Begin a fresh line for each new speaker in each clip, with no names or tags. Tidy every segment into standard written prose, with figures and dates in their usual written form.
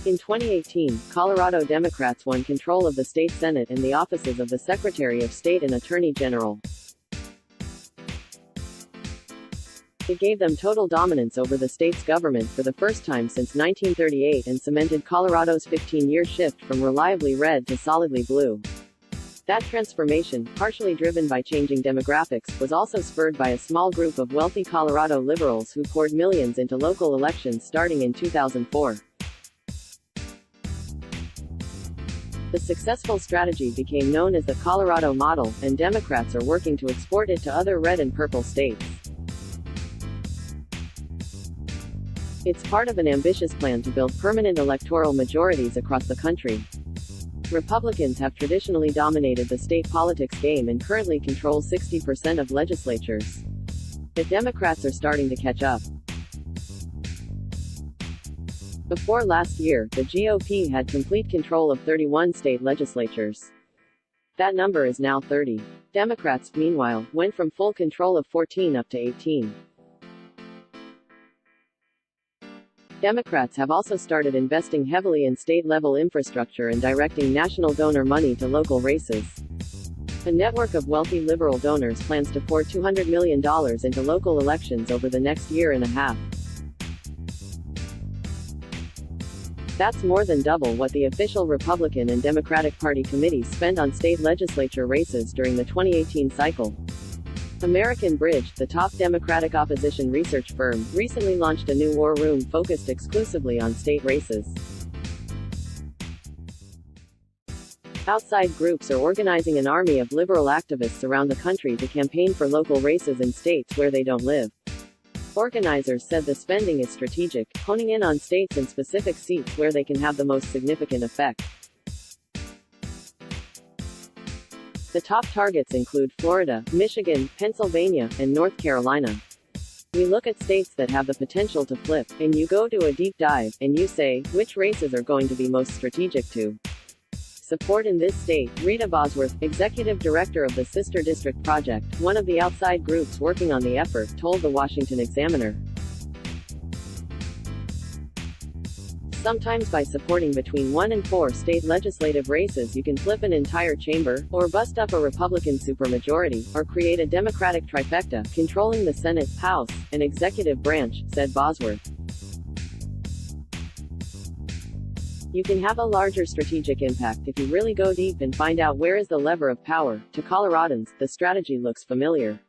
In 2018, Colorado Democrats won control of the state Senate and the offices of the Secretary of State and Attorney General. It gave them total dominance over the state's government for the first time since 1938 and cemented Colorado's 15-year shift from reliably red to solidly blue. That transformation, partially driven by changing demographics, was also spurred by a small group of wealthy Colorado liberals who poured millions into local elections starting in 2004. The successful strategy became known as the Colorado model, and Democrats are working to export it to other red and purple states. It's part of an ambitious plan to build permanent electoral majorities across the country. Republicans have traditionally dominated the state politics game and currently control 60% of legislatures. The Democrats are starting to catch up. Before last year, the GOP had complete control of 31 state legislatures. That number is now 30. Democrats, meanwhile, went from full control of 14 up to 18. Democrats have also started investing heavily in state-level infrastructure and directing national donor money to local races. A network of wealthy liberal donors plans to pour $200 million into local elections over the next year and a half. That's more than double what the official Republican and Democratic Party committees spent on state legislature races during the 2018 cycle. American Bridge, the top Democratic opposition research firm, recently launched a new war room focused exclusively on state races. Outside groups are organizing an army of liberal activists around the country to campaign for local races in states where they don't live. Organizers said the spending is strategic, honing in on states and specific seats where they can have the most significant effect. The top targets include Florida, Michigan, Pennsylvania, and North Carolina. We look at states that have the potential to flip, and you go do a deep dive, and you say, which races are going to be most strategic to support in this state. Rita Bosworth, executive director of the Sister District Project, one of the outside groups working on the effort, told the Washington Examiner. Sometimes by supporting between 1 and 4 state legislative races you can flip an entire chamber, or bust up a Republican supermajority, or create a Democratic trifecta, controlling the Senate, House, and executive branch, said Bosworth. You can have a larger strategic impact if you really go deep and find out where is the lever of power. To Coloradans, the strategy looks familiar.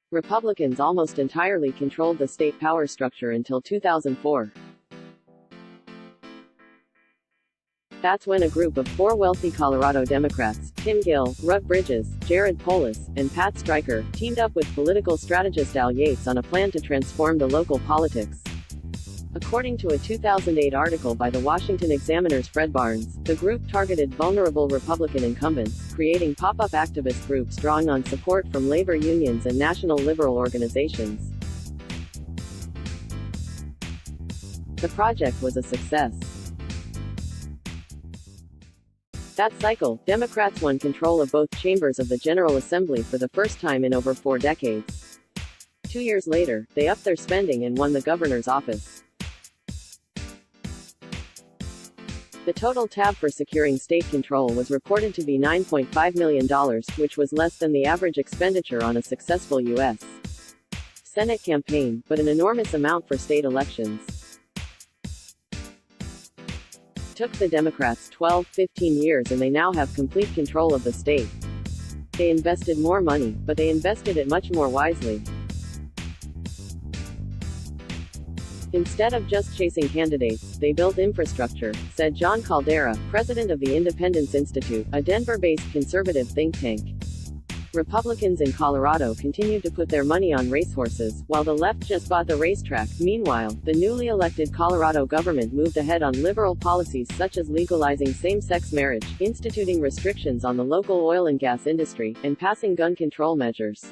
Republicans almost entirely controlled the state power structure until 2004. That's when a group of 4 wealthy Colorado Democrats, Tim Gill, Rutt Bridges, Jared Polis, and Pat Stryker, teamed up with political strategist Al Yates on a plan to transform the local politics. According to a 2008 article by the Washington Examiner's Fred Barnes, the group targeted vulnerable Republican incumbents, creating pop-up activist groups drawing on support from labor unions and national liberal organizations. The project was a success. That cycle, Democrats won control of both chambers of the General Assembly for the first time in over 4 decades. 2 years later, they upped their spending and won the governor's office. The total tab for securing state control was reported to be $9.5 million, which was less than the average expenditure on a successful U.S. Senate campaign, but an enormous amount for state elections. Took the Democrats 12-15 years and they now have complete control of the state. They invested more money, but they invested it much more wisely. Instead of just chasing candidates, they built infrastructure, said John Caldera, president of the Independence Institute, a Denver-based conservative think tank. Republicans in Colorado continued to put their money on racehorses, while the left just bought the racetrack. Meanwhile, the newly elected Colorado government moved ahead on liberal policies such as legalizing same-sex marriage, instituting restrictions on the local oil and gas industry, and passing gun control measures.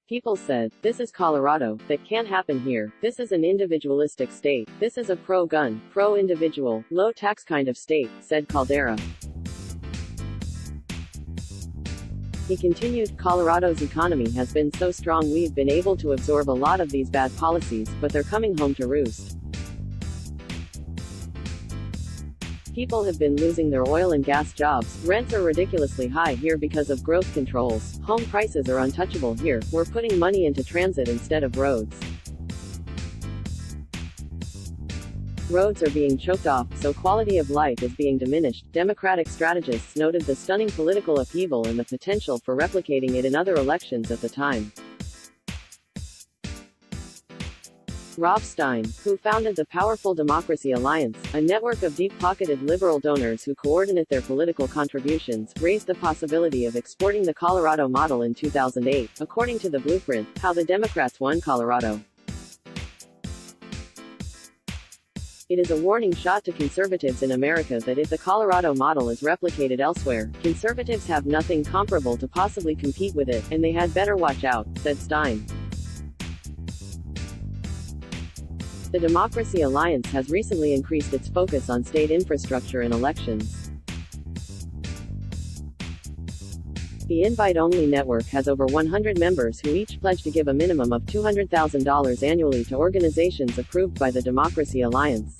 People said, "This is Colorado, that can't happen here. This is an individualistic state. This is a pro-gun, pro-individual, low-tax kind of state," said Caldera. He continued, Colorado's economy has been so strong we've been able to absorb a lot of these bad policies, but they're coming home to roost. People have been losing their oil and gas jobs, rents are ridiculously high here because of growth controls, home prices are untouchable here, we're putting money into transit instead of roads. Roads are being choked off, so quality of life is being diminished. Democratic strategists noted the stunning political upheaval and the potential for replicating it in other elections at the time. Rob Stein, who founded the Powerful Democracy Alliance, a network of deep-pocketed liberal donors who coordinate their political contributions, raised the possibility of exporting the Colorado model in 2008, according to the blueprint, How the Democrats Won Colorado. It is a warning shot to conservatives in America that if the Colorado model is replicated elsewhere, conservatives have nothing comparable to possibly compete with it, and they had better watch out, said Stein. The Democracy Alliance has recently increased its focus on state infrastructure and elections. The invite-only network has over 100 members who each pledge to give a minimum of $200,000 annually to organizations approved by the Democracy Alliance.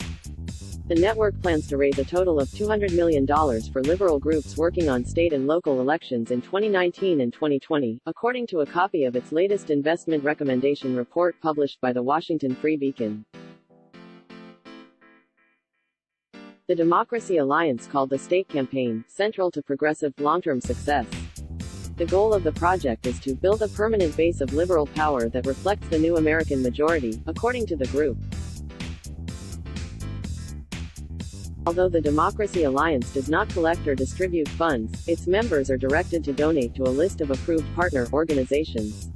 The network plans to raise a total of $200 million for liberal groups working on state and local elections in 2019 and 2020, according to a copy of its latest investment recommendation report published by the Washington Free Beacon. The Democracy Alliance called the state campaign central to progressive, long-term success. The goal of the project is to build a permanent base of liberal power that reflects the new American majority, according to the group. Although the Democracy Alliance does not collect or distribute funds, its members are directed to donate to a list of approved partner organizations.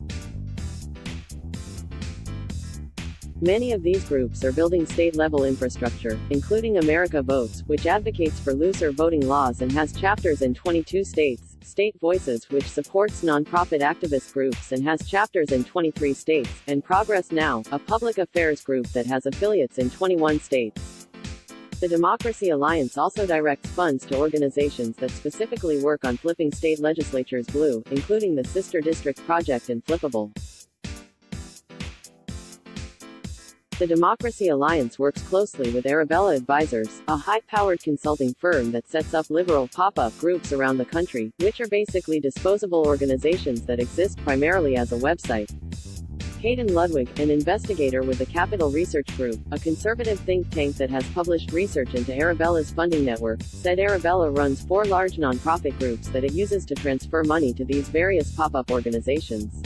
Many of these groups are building state-level infrastructure, including America Votes, which advocates for looser voting laws and has chapters in 22 states, State Voices, which supports nonprofit activist groups and has chapters in 23 states, and Progress Now, a public affairs group that has affiliates in 21 states. The Democracy Alliance also directs funds to organizations that specifically work on flipping state legislatures blue, including the Sister District Project and Flippable. The Democracy Alliance works closely with Arabella Advisors, a high-powered consulting firm that sets up liberal pop-up groups around the country, which are basically disposable organizations that exist primarily as a website. Hayden Ludwig, an investigator with the Capital Research Group, a conservative think tank that has published research into Arabella's funding network, said Arabella runs 4 large nonprofit groups that it uses to transfer money to these various pop-up organizations.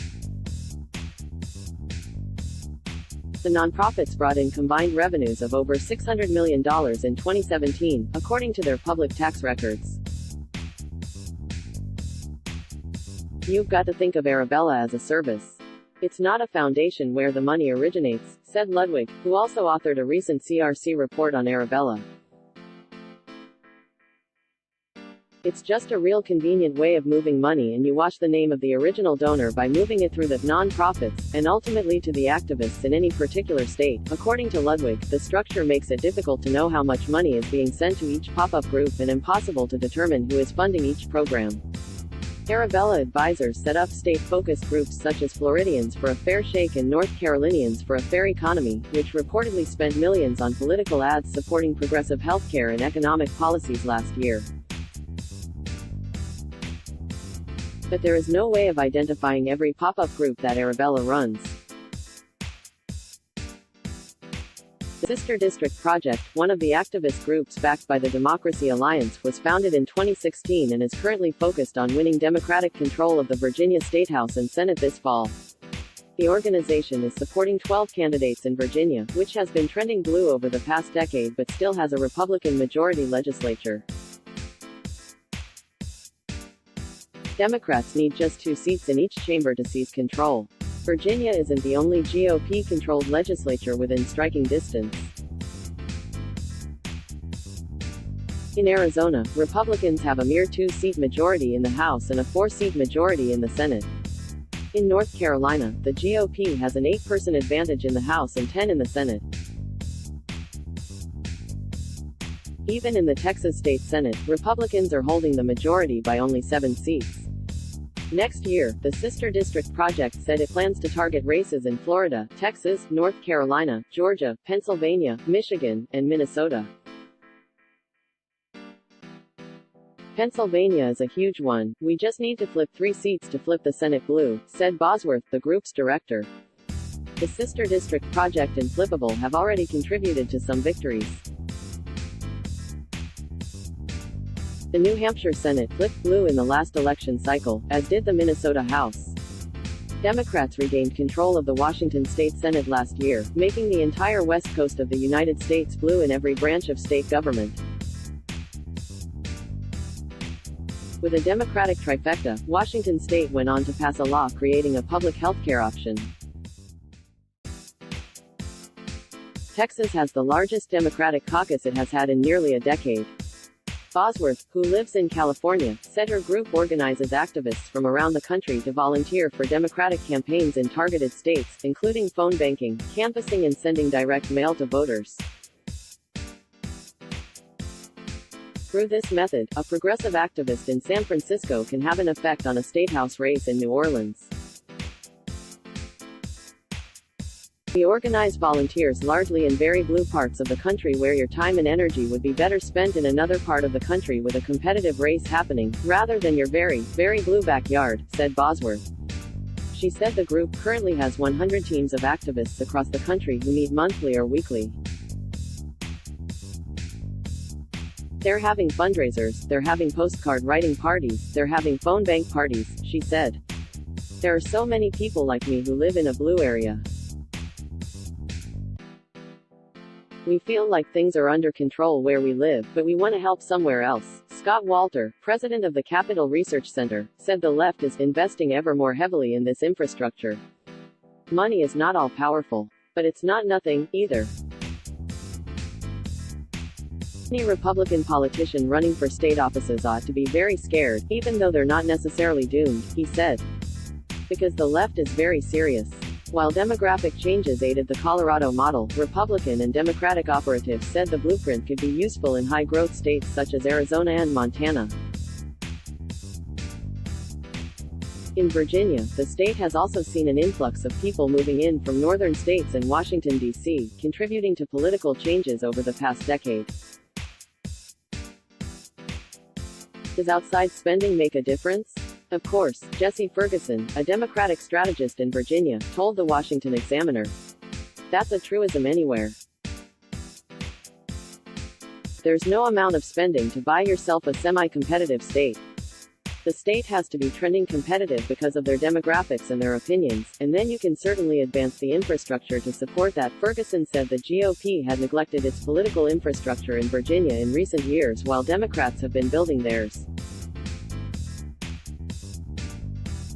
The nonprofits brought in combined revenues of over $600 million in 2017, according to their public tax records. You've got to think of Arabella as a service. It's not a foundation where the money originates, said Ludwig, who also authored a recent CRC report on Arabella. It's just a real convenient way of moving money, and you wash the name of the original donor by moving it through the non-profits, and ultimately to the activists in any particular state. According to Ludwig, the structure makes it difficult to know how much money is being sent to each pop-up group and impossible to determine who is funding each program. Arabella Advisors set up state-focused groups such as Floridians for a Fair Shake and North Carolinians for a Fair Economy, which reportedly spent millions on political ads supporting progressive healthcare and economic policies last year. But there is no way of identifying every pop-up group that Arabella runs. The Sister District Project, one of the activist groups backed by the Democracy Alliance, was founded in 2016 and is currently focused on winning Democratic control of the Virginia State House and Senate this fall. The organization is supporting 12 candidates in Virginia, which has been trending blue over the past decade but still has a Republican majority legislature. Democrats need just 2 seats in each chamber to seize control. Virginia isn't the only GOP-controlled legislature within striking distance. In Arizona, Republicans have a mere 2-seat majority in the House and a 4-seat majority in the Senate. In North Carolina, the GOP has an 8-person advantage in the House and 10 in the Senate. Even in the Texas State Senate, Republicans are holding the majority by only 7 seats. Next year, the Sister District project said it plans to target races in Florida, Texas, North Carolina, Georgia, Pennsylvania, Michigan, and Minnesota. Pennsylvania is a huge one. We just need to flip 3 seats to flip the Senate blue, said Bosworth, the group's director. The Sister District project and Flippable have already contributed to some victories. The New Hampshire Senate flipped blue in the last election cycle, as did the Minnesota House. Democrats regained control of the Washington State Senate last year, making the entire west coast of the United States blue in every branch of state government. With a Democratic trifecta, Washington State went on to pass a law creating a public health care option. Texas has the largest Democratic caucus it has had in nearly a decade. Bosworth, who lives in California, said her group organizes activists from around the country to volunteer for Democratic campaigns in targeted states, including phone banking, canvassing and sending direct mail to voters. Through this method, a progressive activist in San Francisco can have an effect on a statehouse race in New Orleans. We organize volunteers largely in very blue parts of the country where your time and energy would be better spent in another part of the country with a competitive race happening, rather than your very, very blue backyard, said Bosworth. She said the group currently has 100 teams of activists across the country who meet monthly or weekly. They're having fundraisers, they're having postcard writing parties, they're having phone bank parties, she said. There are so many people like me who live in a blue area. We feel like things are under control where we live, but we want to help somewhere else. Scott Walter, president of the Capital Research Center, said the left is investing ever more heavily in this infrastructure. Money is not all powerful. But it's not nothing, either. Any Republican politician running for state offices ought to be very scared, even though they're not necessarily doomed, he said. Because the left is very serious. While demographic changes aided the Colorado model, Republican and Democratic operatives said the blueprint could be useful in high-growth states such as Arizona and Montana. In Virginia, the state has also seen an influx of people moving in from northern states and Washington, D.C., contributing to political changes over the past decade. Does outside spending make a difference? Of course, Jesse Ferguson, a Democratic strategist in Virginia, told the Washington Examiner. That's a truism anywhere. There's no amount of spending to buy yourself a semi-competitive state. The state has to be trending competitive because of their demographics and their opinions, and then you can certainly advance the infrastructure to support that. Ferguson said the GOP had neglected its political infrastructure in Virginia in recent years while Democrats have been building theirs.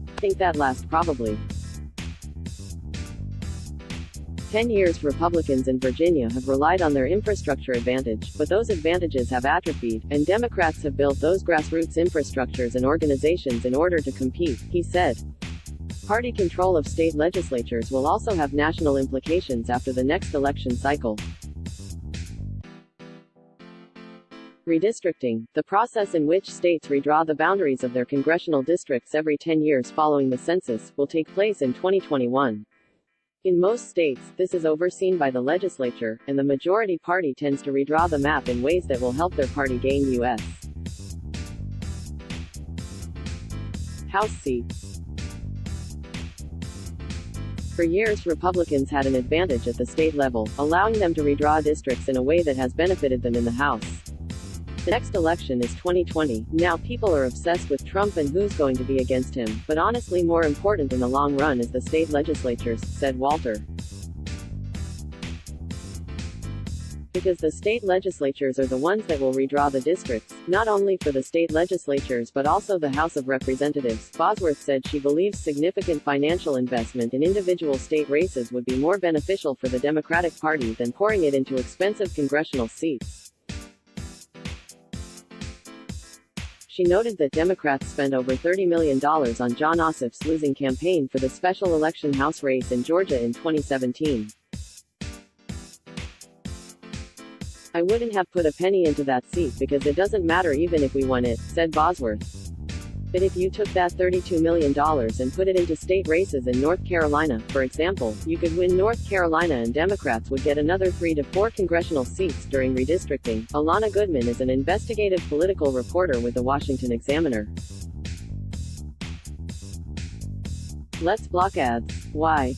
I think that lasts probably 10 years. Republicans in Virginia have relied on their infrastructure advantage, but those advantages have atrophied, and Democrats have built those grassroots infrastructures and organizations in order to compete, he said. Party control of state legislatures will also have national implications after the next election cycle. Redistricting, the process in which states redraw the boundaries of their congressional districts every 10 years following the census, will take place in 2021. In most states, this is overseen by the legislature, and the majority party tends to redraw the map in ways that will help their party gain U.S. House seats. For years, Republicans had an advantage at the state level, allowing them to redraw districts in a way that has benefited them in the House. The next election is 2020, now people are obsessed with Trump and who's going to be against him, but honestly more important in the long run is the state legislatures, said Walter. Because the state legislatures are the ones that will redraw the districts, not only for the state legislatures but also the House of Representatives. Bosworth said she believes significant financial investment in individual state races would be more beneficial for the Democratic Party than pouring it into expensive congressional seats. She noted that Democrats spent over $30 million on Jon Ossoff's losing campaign for the special election House race in Georgia in 2017. I wouldn't have put a penny into that seat because it doesn't matter even if we won it, said Bosworth. But if you took that $32 million and put it into state races in North Carolina, for example, you could win North Carolina and Democrats would get another 3 to 4 congressional seats during redistricting. Alana Goodman is an investigative political reporter with the Washington Examiner. Let's block ads. Why?